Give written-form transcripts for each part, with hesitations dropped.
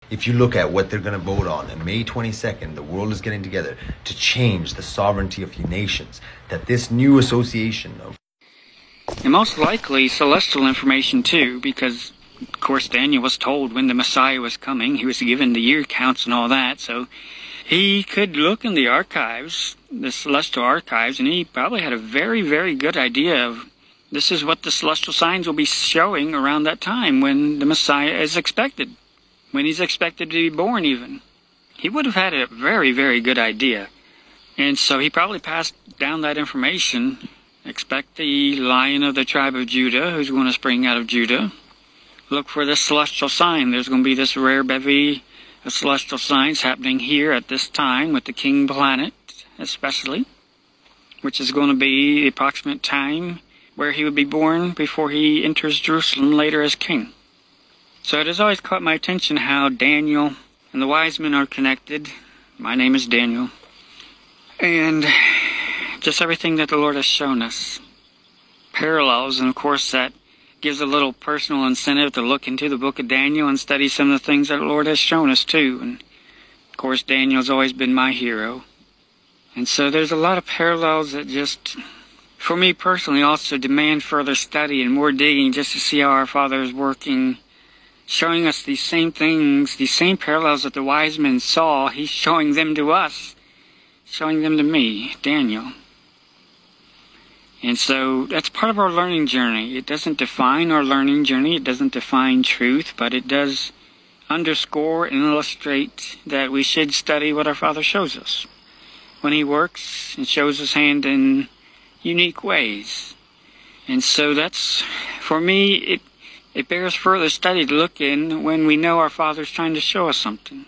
If you look at what they're going to vote on May 22nd, the world is getting together to change the sovereignty of the nations, that this new association of... And most likely celestial information too, because of course Daniel was told when the Messiah was coming. He was given the year counts and all that, so he could look in the archives, the celestial archives, and he probably had a very, very good idea of this is what the celestial signs will be showing around that time when the Messiah is expected. When he's expected to be born even. He would have had a very, very good idea. And so he probably passed down that information. Expect the Lion of the tribe of Judah, who's going to spring out of Judah. Look for this celestial sign. There's going to be this rare bevy of celestial signs happening here at this time with the king planet, especially, which is going to be the approximate time where he would be born before he enters Jerusalem later as king. So it has always caught my attention how Daniel and the wise men are connected. My name is Daniel. And just everything that the Lord has shown us. Parallels, and of course that gives a little personal incentive to look into the book of Daniel and study some of the things that the Lord has shown us too. And of course Daniel's always been my hero. And so there's a lot of parallels that just, for me personally, also demand further study and more digging just to see how our Father is working, showing us these same things, these same parallels that the wise men saw. He's showing them to us, showing them to me, Daniel. And so that's part of our learning journey. It doesn't define our learning journey, it doesn't define truth, but it does underscore and illustrate that we should study what our Father shows us when He works and shows His hand in unique ways. And so that's, for me, it bears further study to look in when we know our Father's trying to show us something.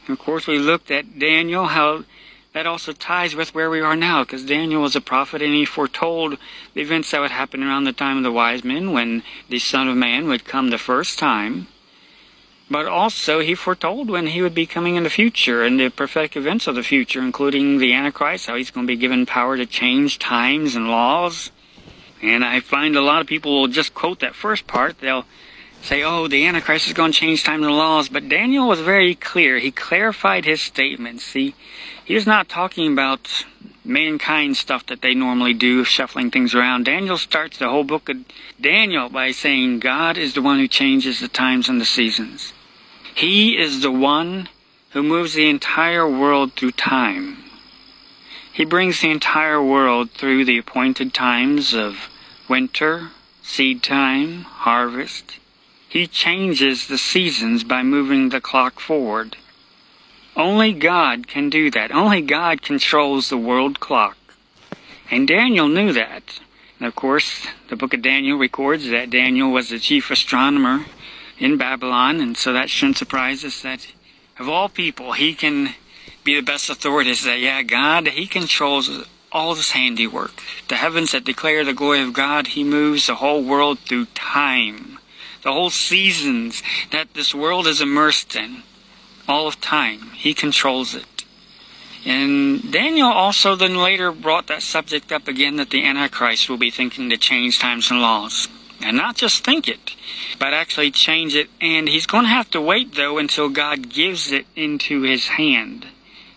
And of course, we looked at Daniel, how that also ties with where we are now, because Daniel was a prophet and he foretold the events that would happen around the time of the wise men when the Son of Man would come the first time. But also he foretold when he would be coming in the future and the prophetic events of the future, including the Antichrist, how he's going to be given power to change times and laws. And I find a lot of people will just quote that first part. They'll say, oh, the Antichrist is going to change time and laws. But Daniel was very clear. He clarified his statements. He was not talking about mankind stuff that they normally do, shuffling things around. Daniel starts the whole book of Daniel by saying God is the one who changes the times and the seasons. He is the one who moves the entire world through time. He brings the entire world through the appointed times of winter, seed time, harvest. He changes the seasons by moving the clock forward. Only God can do that. Only God controls the world clock. And Daniel knew that. And of course, the book of Daniel records that Daniel was the chief astronomer in Babylon, and so that shouldn't surprise us that of all people, he can be the best authority to say, yeah, God, He controls all this handiwork. The heavens that declare the glory of God, He moves the whole world through time. The whole seasons that this world is immersed in, all of time, He controls it. And Daniel also then later brought that subject up again, that the Antichrist will be thinking to change times and laws. And not just think it, but actually change it. And he's going to have to wait, though, until God gives it into his hand.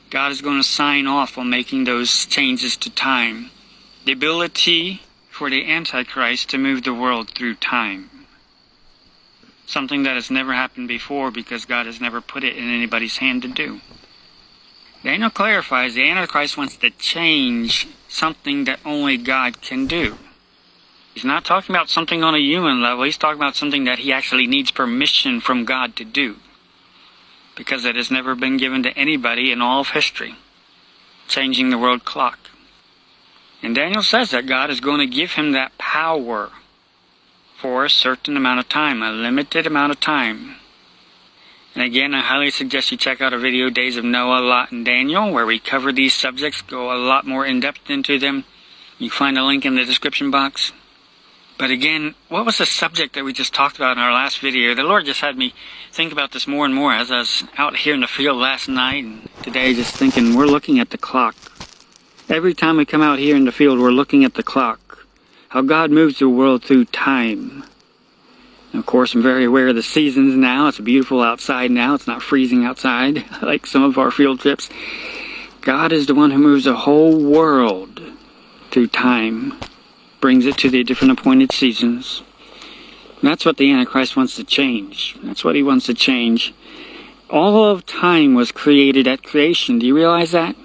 God is going to sign off on making those changes to time. The ability for the Antichrist to move the world through time. Something that has never happened before because God has never put it in anybody's hand to do. Daniel clarifies the Antichrist wants to change something that only God can do. He's not talking about something on a human level. He's talking about something that he actually needs permission from God to do. Because it has never been given to anybody in all of history. Changing the world clock. And Daniel says that God is going to give him that power for a certain amount of time, a limited amount of time. And again, I highly suggest you check out our video, Days of Noah, Lot, and Daniel, where we cover these subjects, go a lot more in-depth into them. You can find a link in the description box. But again, what was the subject that we just talked about in our last video? The Lord just had me think about this more and more as I was out here in the field last night and today, just thinking, we're looking at the clock. Every time we come out here in the field, we're looking at the clock. How God moves the world through time. Of course, I'm very aware of the seasons now. It's beautiful outside now. It's not freezing outside like some of our field trips. God is the one who moves the whole world through time, brings it to the different appointed seasons. And that's what the Antichrist wants to change. That's what he wants to change. All of time was created at creation. Do you realize that?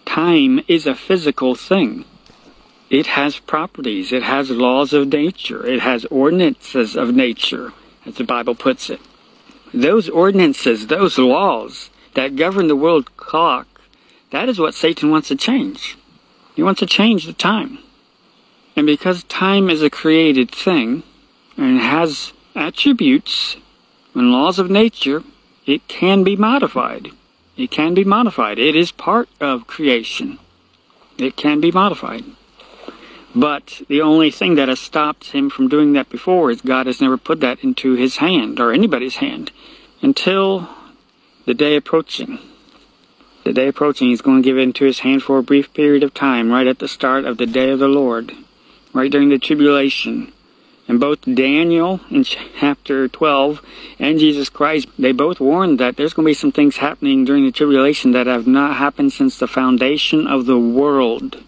Time is a physical thing. It has properties. It has laws of nature. It has ordinances of nature, as the Bible puts it. Those ordinances, those laws that govern the world clock, that is what Satan wants to change. He wants to change the time. And because time is a created thing, and has attributes and laws of nature, it can be modified. It can be modified. It is part of creation. It can be modified. But the only thing that has stopped him from doing that before is God has never put that into his hand, or anybody's hand, until the day approaching. The day approaching, he's going to give it into his hand for a brief period of time, right at the start of the day of the Lord, right during the tribulation. And both Daniel in chapter 12 and Jesus Christ, they both warned that there's going to be some things happening during the tribulation that have not happened since the foundation of the world.